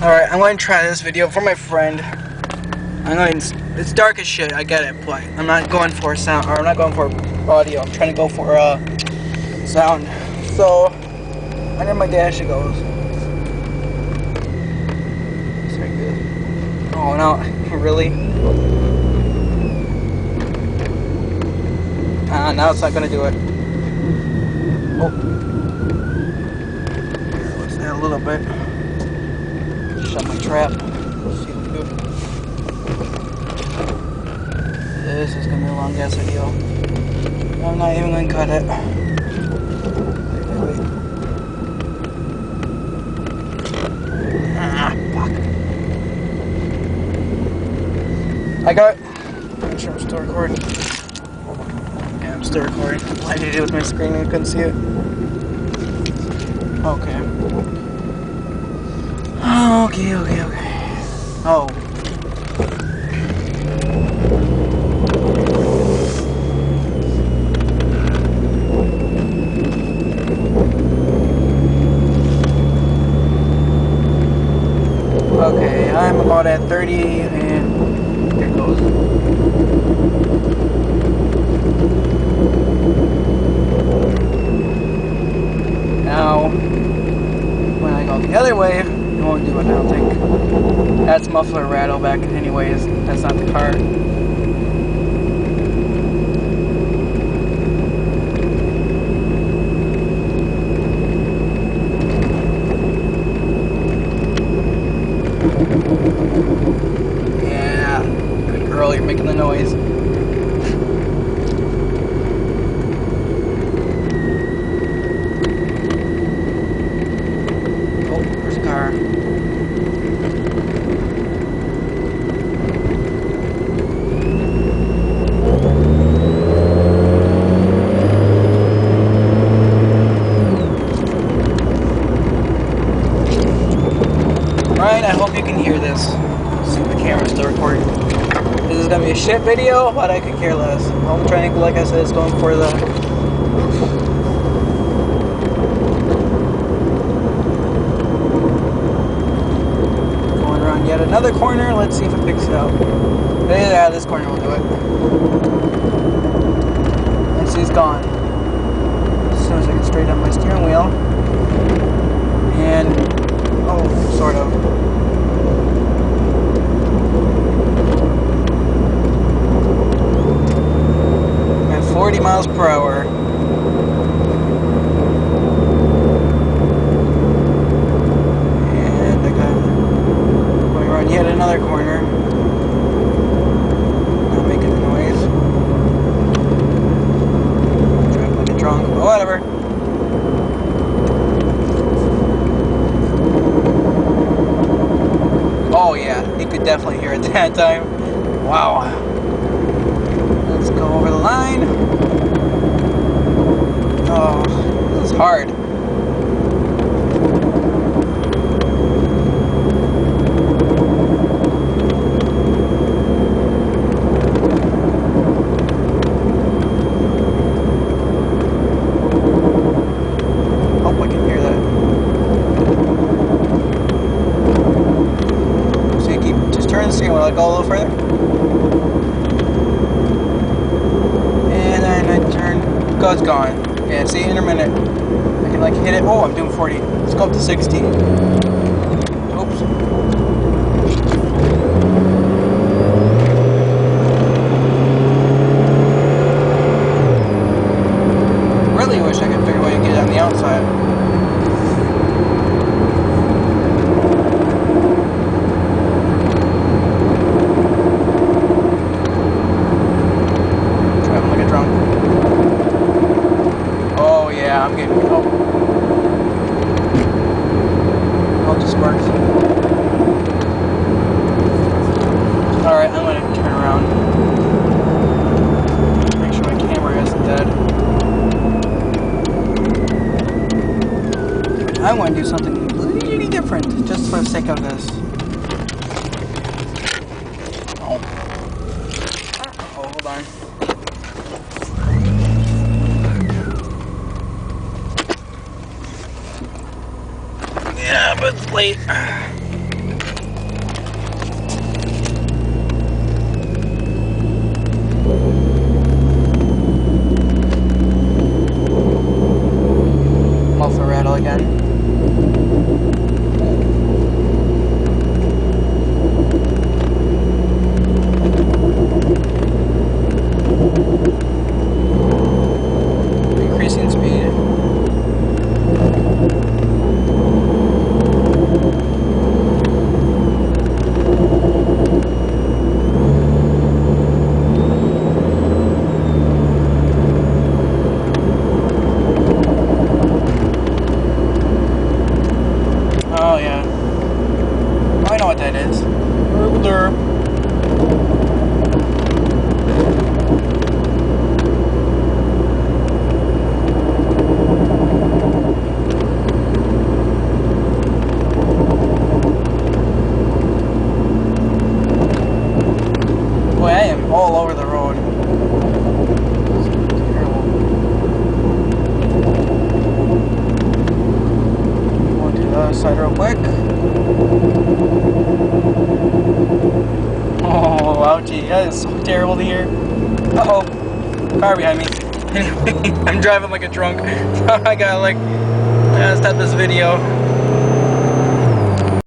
Alright, I'm going to try this video for my friend. It's dark as shit, I get it, but I'm not going for sound, or I'm not going for audio, I'm trying to go for sound. So, under my dash it goes. It's very good. Oh no, really? Now it's not gonna do it. Oh. Let's add a little bit. Shut my trap. Let's see what's good. This is gonna be a long ass video. I'm not even gonna cut it. Wait. Fuck. I got it. I'm sure I'm still recording. Yeah, I'm still recording. Why did I do it with my screen and I couldn't see it? Okay. Okay. Oh. Okay, I'm about at 30 and here it goes. Now, when I go the other way, it won't do it, I don't think. That's muffler rattle back anyways, that's not the car. Yeah, good girl, you're making the noise. Oh, there's a car. Alright, I hope you can hear this. See if the camera's still recording. This is gonna be a shit video, but I could care less. I'm trying to, like I said, it's going for the... Going around yet another corner, let's see if it picks it up. Yeah, this corner will do it. And she's gone. As soon as I get straight on my steering wheel. And... oh, sort of. I'm at 40 miles per hour. And I got going around yet another corner. Not making a noise. Driving like a drunk, but whatever. Oh yeah, you could definitely hear it that time. Wow. Let's go over the line. Oh, this is hard. Hope I can hear that. Turn the steering wheel, go a little further. And then I turn, go, it's gone. Yeah, see, in a minute. I can like hit it. Oh, I'm doing 40. Let's go up to 60. Oops. Really wish I could figure a way to get it on the outside. Yeah, I'm getting... oh. Oh, it just works. Alright, I'm gonna turn around. Make sure my camera isn't dead. I want to do something completely different, just for the sake of this. Oh. Oh, hold on. Yeah, but it's late. what that is. Ruler. Boy, I am all over the road. Go to the other side real quick. Oh, ouchie, that is so terrible to hear. Uh-oh, car behind me. Anyway, I'm driving like a drunk. I gotta stop this video.